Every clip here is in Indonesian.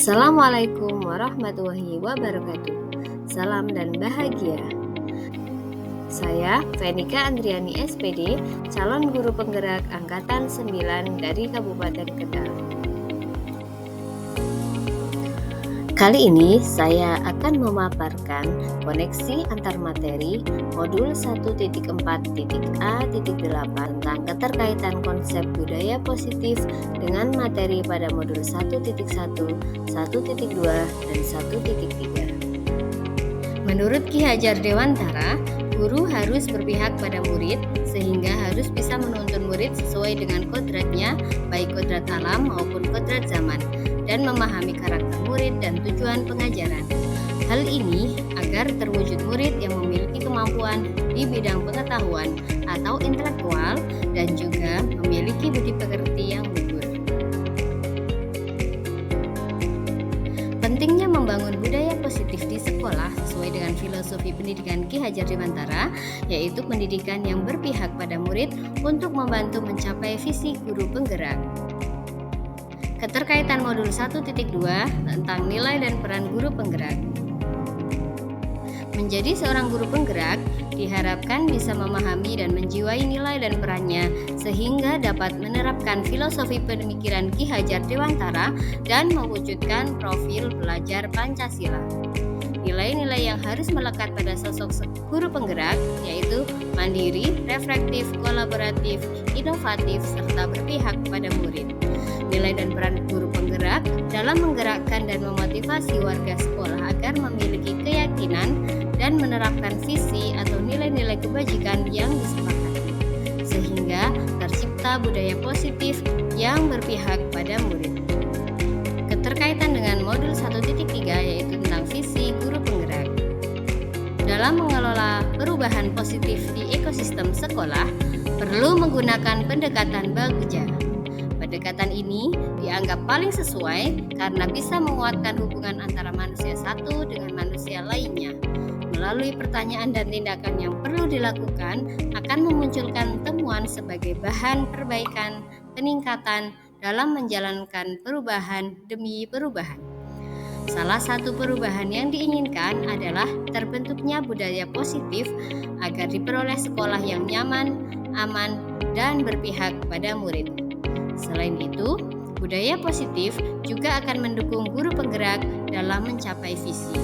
Assalamualaikum warahmatullahi wabarakatuh. Salam dan bahagia. Saya Venika Andriani SPD, calon guru penggerak angkatan 9 dari Kabupaten Kendal. Kali ini saya akan memaparkan koneksi antar materi modul 1.4.A.8 tentang keterkaitan konsep budaya positif dengan materi pada modul 1.1, 1.2, dan 1.3. Menurut Ki Hajar Dewantara, guru harus berpihak pada murid sehingga harus bisa menuntun murid sesuai dengan kodratnya, baik kodrat alam maupun kodrat zaman, dan memahami karakter murid dan tujuan pengajaran. Hal ini agar terwujud murid yang memiliki kemampuan di bidang pengetahuan atau intelektual dan juga memiliki budi pekerti yang luhur. Pentingnya membangun budaya positif di sekolah sesuai dengan filosofi pendidikan Ki Hajar Dewantara, yaitu pendidikan yang berpihak pada murid untuk membantu mencapai visi guru penggerak. Keterkaitan modul 1.2 tentang nilai dan peran guru penggerak. Menjadi seorang guru penggerak diharapkan bisa memahami dan menjiwai nilai dan perannya sehingga dapat menerapkan filosofi pemikiran Ki Hajar Dewantara dan mewujudkan profil pelajar Pancasila. Nilai-nilai yang harus melekat pada sosok guru penggerak yaitu mandiri, reflektif, kolaboratif, inovatif, serta berpihak pada murid. Nilai dan peran guru penggerak dalam menggerakkan dan memotivasi warga sekolah agar memiliki keyakinan dan menerapkan visi atau nilai-nilai kebajikan yang disepakati, sehingga tercipta budaya positif yang berpihak pada murid. Keterkaitan dengan modul 1.3 yaitu tentang visi guru penggerak. Dalam mengelola perubahan positif di ekosistem sekolah, perlu menggunakan pendekatan bagja. Pendekatan ini dianggap paling sesuai karena bisa menguatkan hubungan antara manusia satu dengan manusia lainnya. Melalui pertanyaan dan tindakan yang perlu dilakukan akan memunculkan temuan sebagai bahan perbaikan, peningkatan dalam menjalankan perubahan demi perubahan. Salah satu perubahan yang diinginkan adalah terbentuknya budaya positif agar diperoleh sekolah yang nyaman, aman, dan berpihak pada murid. Selain itu, budaya positif juga akan mendukung guru penggerak dalam mencapai visi.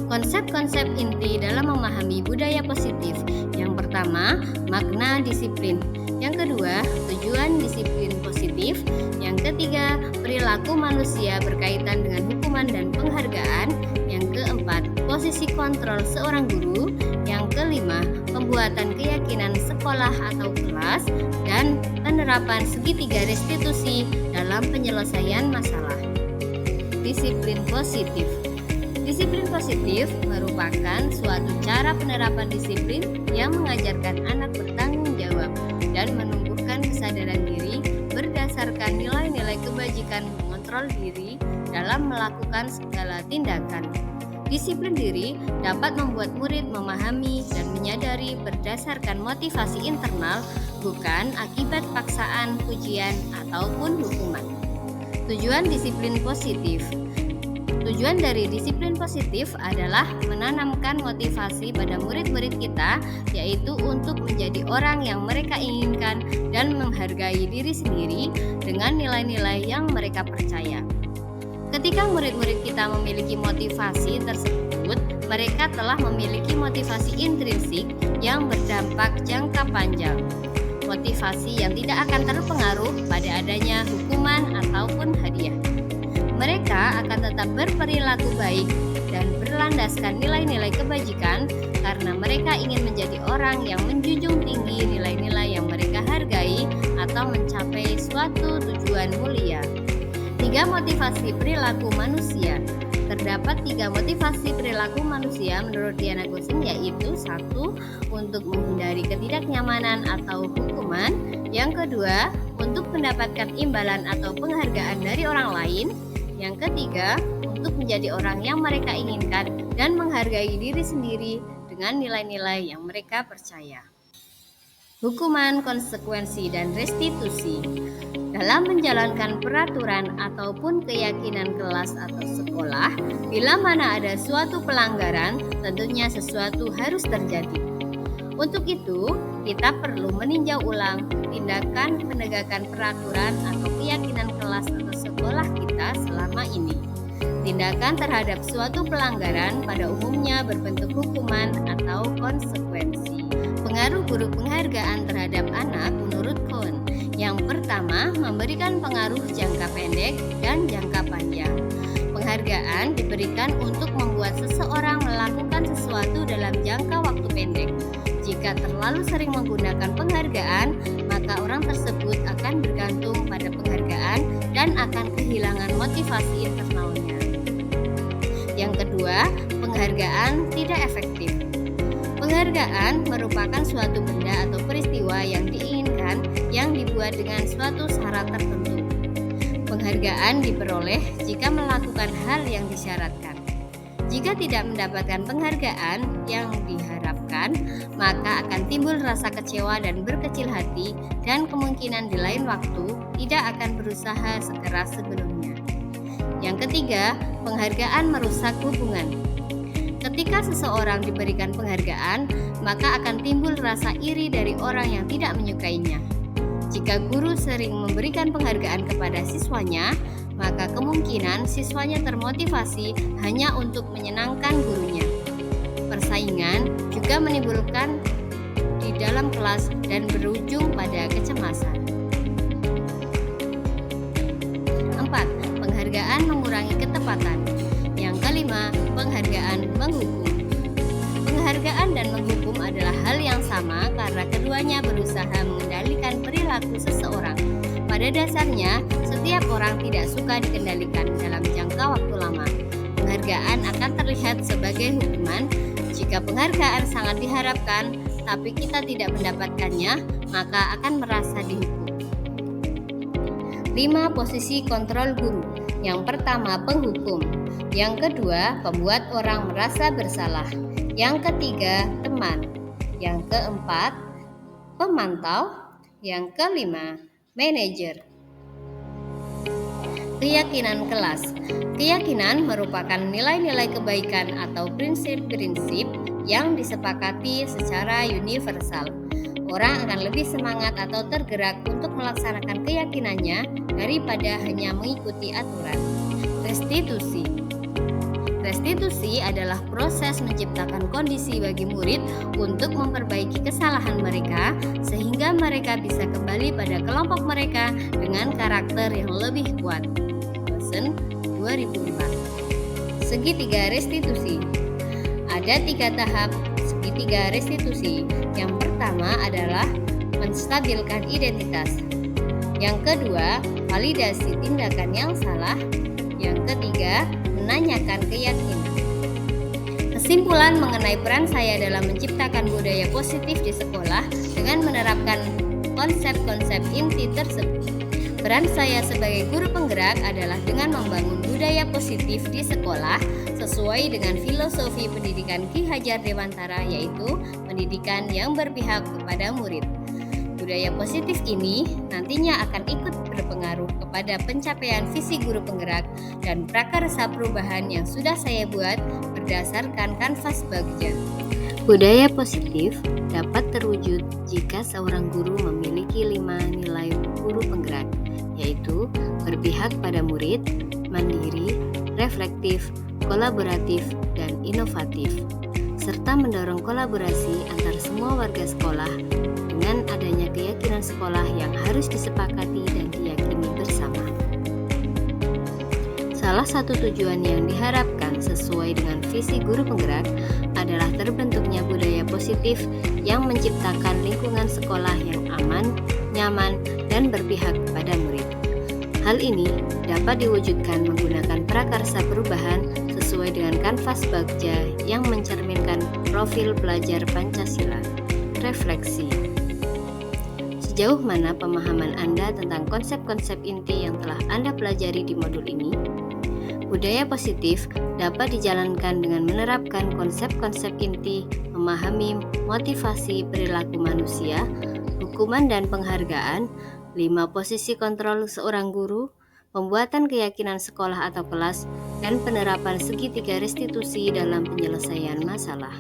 Konsep-konsep inti dalam memahami budaya positif. Yang pertama, makna disiplin. Yang kedua, tujuan disiplin positif. Yang ketiga, perilaku manusia berkaitan dengan hukuman dan penghargaan. Yang keempat, posisi kontrol seorang guru. Yang kelima, pembuatan keyakinan sekolah atau kelas. Dan penerapan segitiga restitusi dalam penyelesaian masalah. Disiplin positif. Disiplin positif merupakan suatu cara penerapan disiplin yang mengajarkan anak bertanggung jawab dan menumbuhkan kesadaran diri berdasarkan nilai-nilai kebajikan mengontrol diri dalam melakukan segala tindakan. Disiplin diri dapat membuat murid memahami dan menyadari berdasarkan motivasi internal, bukan akibat paksaan, pujian, ataupun hukuman. Tujuan disiplin positif. Tujuan dari disiplin positif adalah menanamkan motivasi pada murid-murid kita, yaitu untuk menjadi orang yang mereka inginkan dan menghargai diri sendiri dengan nilai-nilai yang mereka percaya. Ketika murid-murid kita memiliki motivasi tersebut, mereka telah memiliki motivasi intrinsik yang berdampak jangka panjang. Motivasi yang tidak akan terpengaruh pada adanya hukuman ataupun hadiah. Mereka akan tetap berperilaku baik dan berlandaskan nilai-nilai kebajikan karena mereka ingin menjadi orang yang menjunjung tinggi nilai-nilai yang mereka hargai atau mencapai suatu tujuan mulia. 3 motivasi perilaku manusia. Terdapat 3 motivasi perilaku manusia menurut Diana Gosing, yaitu 1. Untuk menghindari ketidaknyamanan atau hukuman. Yang kedua, untuk mendapatkan imbalan atau penghargaan dari orang lain. Yang ketiga, untuk menjadi orang yang mereka inginkan dan menghargai diri sendiri dengan dengan nilai-nilai yang mereka percaya. Hukuman, konsekuensi, dan restitusi. Dalam menjalankan peraturan ataupun keyakinan kelas atau sekolah, bila mana ada suatu pelanggaran, tentunya sesuatu harus terjadi. Untuk itu, kita perlu meninjau ulang tindakan penegakan peraturan atau keyakinan kelas atau sekolah kita selama ini. Tindakan terhadap suatu pelanggaran pada umumnya berbentuk hukuman atau konsekuensi. Pengaruh guru penghargaan terhadap anak menurut Kohn. Yang pertama, memberikan pengaruh jangka pendek dan jangka panjang. Penghargaan diberikan untuk membuat seseorang melakukan sesuatu dalam jangka waktu pendek. Jika terlalu sering menggunakan penghargaan, maka orang tersebut akan bergantung pada penghargaan dan akan kehilangan motivasi internalnya. Yang kedua, penghargaan tidak efektif. Penghargaan merupakan suatu benda atau peristiwa yang diinginkan yang dibuat dengan suatu syarat tertentu. Penghargaan diperoleh jika melakukan hal yang disyaratkan. Jika tidak mendapatkan penghargaan yang diharapkan, maka akan timbul rasa kecewa dan berkecil hati, dan kemungkinan di lain waktu tidak akan berusaha sekeras sebelumnya. Yang ketiga, penghargaan merusak hubungan. Ketika seseorang diberikan penghargaan, maka akan timbul rasa iri dari orang yang tidak menyukainya. Jika guru sering memberikan penghargaan kepada siswanya, maka kemungkinan siswanya termotivasi hanya untuk menyenangkan gurunya. Persaingan juga menimbulkan di dalam kelas dan berujung pada kecemasan. 4. Penghargaan mengurangi ketepatan. Yang kelima, penghargaan menghukum. Penghargaan dan menghukum adalah hal yang sama karena keduanya berusaha mengendalikan perilaku seseorang. Pada dasarnya, setiap orang tidak suka dikendalikan dalam jangka waktu lama. Penghargaan akan terlihat sebagai hukuman. Jika penghargaan sangat diharapkan, tapi kita tidak mendapatkannya, maka akan merasa dihukum. 5. Posisi kontrol guru. Yang pertama, penghukum. Yang kedua, pembuat orang merasa bersalah. Yang ketiga, teman. Yang keempat, pemantau. Yang kelima, manajer. Keyakinan kelas. Keyakinan merupakan nilai-nilai kebaikan atau prinsip-prinsip yang disepakati secara universal. Orang akan lebih semangat atau tergerak untuk melaksanakan keyakinannya daripada hanya mengikuti aturan. Restitusi. Restitusi adalah proses menciptakan kondisi bagi murid untuk memperbaiki kesalahan mereka sehingga mereka bisa kembali pada kelompok mereka dengan karakter yang lebih kuat. Lesson 2004. Segitiga restitusi. Ada 3 tahap segitiga restitusi. Yang pertama adalah menstabilkan identitas. Yang kedua, validasi tindakan yang salah. Yang ketiga, menanyakan keyakinan. Kesimpulan mengenai peran saya dalam menciptakan budaya positif di sekolah dengan menerapkan konsep-konsep inti tersebut. Peran saya sebagai guru penggerak adalah dengan membangun budaya positif di sekolah sesuai dengan filosofi pendidikan Ki Hajar Dewantara, yaitu pendidikan yang berpihak kepada murid. Budaya positif ini nantinya akan ikut berpengaruh kepada pencapaian visi guru penggerak dan prakarsa perubahan yang sudah saya buat berdasarkan kanvas Bagja. Budaya positif dapat terwujud jika seorang guru memiliki 5 nilai guru penggerak, yaitu berpihak pada murid, mandiri, reflektif, kolaboratif, dan inovatif, serta mendorong kolaborasi antar semua warga sekolah dengan adanya keyakinan sekolah yang harus disepakati dan diyakini bersama. Salah satu tujuan yang diharapkan sesuai dengan visi guru penggerak adalah terbentuknya budaya positif yang menciptakan lingkungan sekolah yang aman, nyaman, dan berpihak kepada murid. Hal ini dapat diwujudkan menggunakan prakarsa perubahan sesuai dengan kanvas Bagja yang mencerminkan profil pelajar Pancasila. Refleksi. Sejauh mana pemahaman Anda tentang konsep-konsep inti yang telah Anda pelajari di modul ini? Budaya positif dapat dijalankan dengan menerapkan konsep-konsep inti, memahami motivasi perilaku manusia, hukuman dan penghargaan, 5 posisi kontrol seorang guru, pembuatan keyakinan sekolah atau kelas, dan penerapan segitiga restitusi dalam penyelesaian masalah.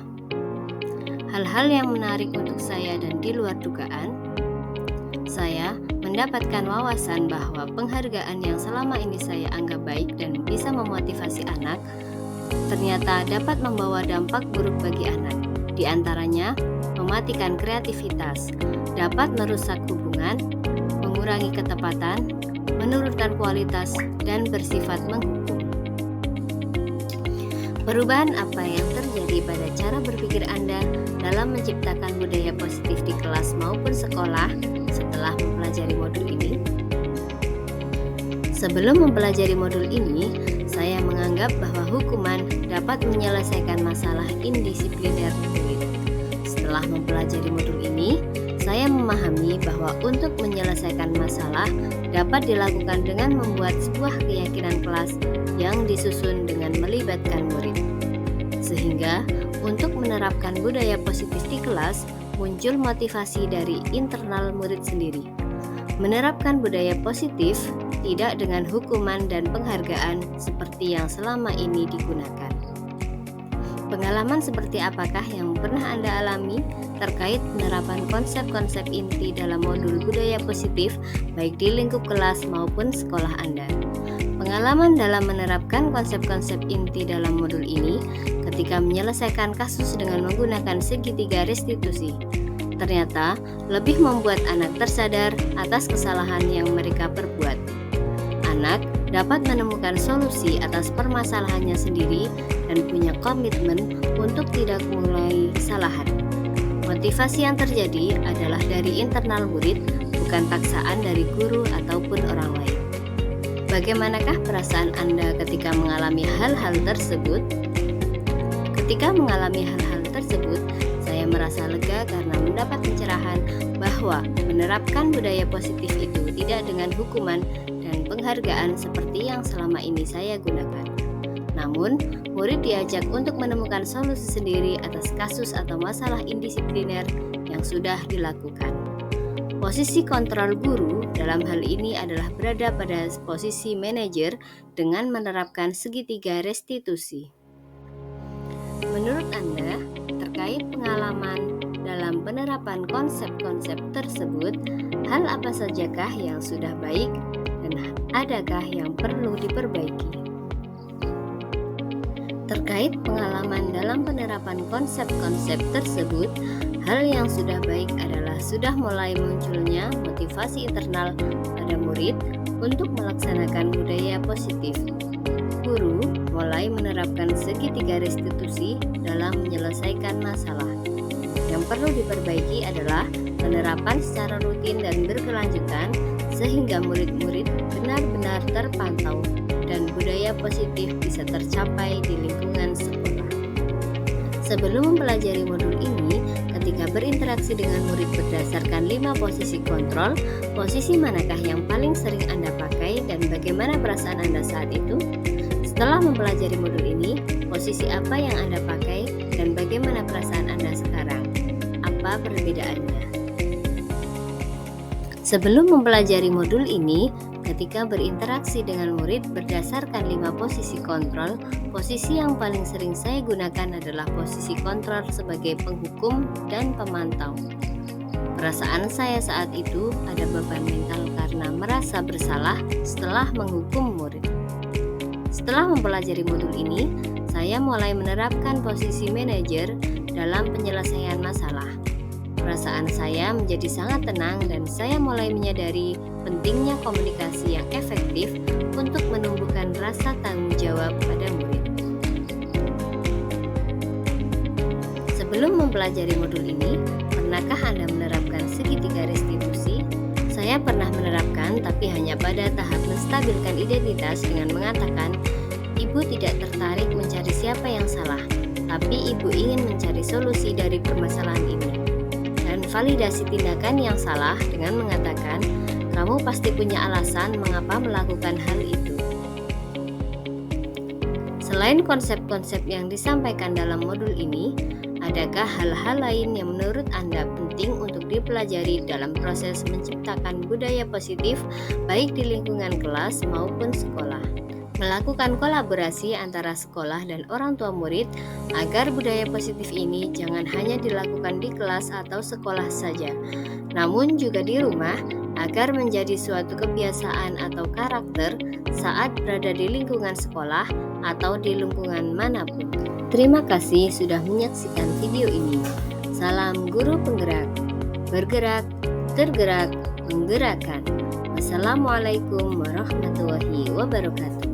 Hal-hal yang menarik untuk saya dan di luar dugaan, saya mendapatkan wawasan bahwa penghargaan yang selama ini saya anggap baik dan bisa memotivasi anak, ternyata dapat membawa dampak buruk bagi anak. Di antaranya, mematikan kreativitas, dapat merusak hubungan, mengurangi ketepatan, menurunkan kualitas, dan bersifat menghukum. Perubahan apa yang terjadi pada cara berpikir Anda dalam menciptakan budaya positif di kelas maupun sekolah setelah mempelajari modul ini? Sebelum mempelajari modul ini, saya menganggap bahwa hukuman dapat menyelesaikan masalah indisipliner murid. Setelah mempelajari modul ini, saya memahami bahwa untuk menyelesaikan masalah dapat dilakukan dengan membuat sebuah keyakinan kelas yang disusun dengan melibatkan murid. Sehingga, untuk menerapkan budaya positif di kelas, muncul motivasi dari internal murid sendiri. Menerapkan budaya positif tidak dengan hukuman dan penghargaan seperti yang selama ini digunakan. Pengalaman seperti apakah yang pernah Anda alami terkait penerapan konsep-konsep inti dalam modul budaya positif baik di lingkup kelas maupun sekolah Anda? Pengalaman dalam menerapkan konsep-konsep inti dalam modul ini ketika menyelesaikan kasus dengan menggunakan segitiga restitusi ternyata lebih membuat anak tersadar atas kesalahan yang mereka perbuat. Anak dapat menemukan solusi atas permasalahannya sendiri dan punya komitmen untuk tidak mengulangi kesalahan. Motivasi yang terjadi adalah dari internal murid, bukan paksaan dari guru ataupun orang lain. Bagaimanakah perasaan Anda ketika mengalami hal-hal tersebut? Ketika mengalami hal-hal tersebut, saya merasa lega karena mendapat pencerahan bahwa menerapkan budaya positif itu tidak dengan hukuman dan penghargaan seperti yang selama ini saya gunakan. Namun, murid diajak untuk menemukan solusi sendiri atas kasus atau masalah indisipliner yang sudah dilakukan. Posisi kontrol guru dalam hal ini adalah berada pada posisi manajer dengan menerapkan segitiga restitusi. Menurut Anda, terkait pengalaman dalam penerapan konsep-konsep tersebut, hal apa sajakah yang sudah baik dan adakah yang perlu diperbaiki? Terkait pengalaman dalam penerapan konsep-konsep tersebut, hal yang sudah baik adalah sudah mulai munculnya motivasi internal pada murid untuk melaksanakan budaya positif. Guru mulai menerapkan segitiga restitusi dalam menyelesaikan masalah. Yang perlu diperbaiki adalah penerapan secara rutin dan berkelanjutan sehingga murid-murid benar-benar terpantau dan budaya positif bisa tercapai di lingkungan sekolah. Sebelum mempelajari modul ini, ketika berinteraksi dengan murid berdasarkan 5 posisi kontrol, posisi manakah yang paling sering Anda pakai dan bagaimana perasaan Anda saat itu? Setelah mempelajari modul ini, posisi apa yang Anda pakai dan bagaimana perasaan Anda sekarang? Apa perbedaannya? Sebelum mempelajari modul ini, ketika berinteraksi dengan murid berdasarkan 5 posisi kontrol, posisi yang paling sering saya gunakan adalah posisi kontrol sebagai penghukum dan pemantau. Perasaan saya saat itu ada beban mental karena merasa bersalah setelah menghukum murid. Setelah mempelajari modul ini, saya mulai menerapkan posisi manajer dalam penyelesaian masalah. Perasaan saya menjadi sangat tenang dan saya mulai menyadari pentingnya komunikasi yang efektif untuk menumbuhkan rasa tanggung jawab pada murid. Sebelum mempelajari modul ini, pernahkah Anda menerapkan segitiga restitusi? Saya pernah menerapkan, tapi hanya pada tahap menstabilkan identitas dengan mengatakan, Ibu tidak tertarik mencari siapa yang salah, tapi Ibu ingin mencari solusi dari permasalahan ini. Dan validasi tindakan yang salah dengan mengatakan, kamu pasti punya alasan mengapa melakukan hal itu. Selain konsep-konsep yang disampaikan dalam modul ini, adakah hal-hal lain yang menurut Anda penting untuk dipelajari dalam proses menciptakan budaya positif baik di lingkungan kelas maupun sekolah? Melakukan kolaborasi antara sekolah dan orang tua murid agar budaya positif ini jangan hanya dilakukan di kelas atau sekolah saja, namun juga di rumah agar menjadi suatu kebiasaan atau karakter saat berada di lingkungan sekolah atau di lingkungan manapun. Terima kasih sudah menyaksikan video ini. Salam guru penggerak, bergerak, tergerak, menggerakkan. Wassalamualaikum warahmatullahi wabarakatuh.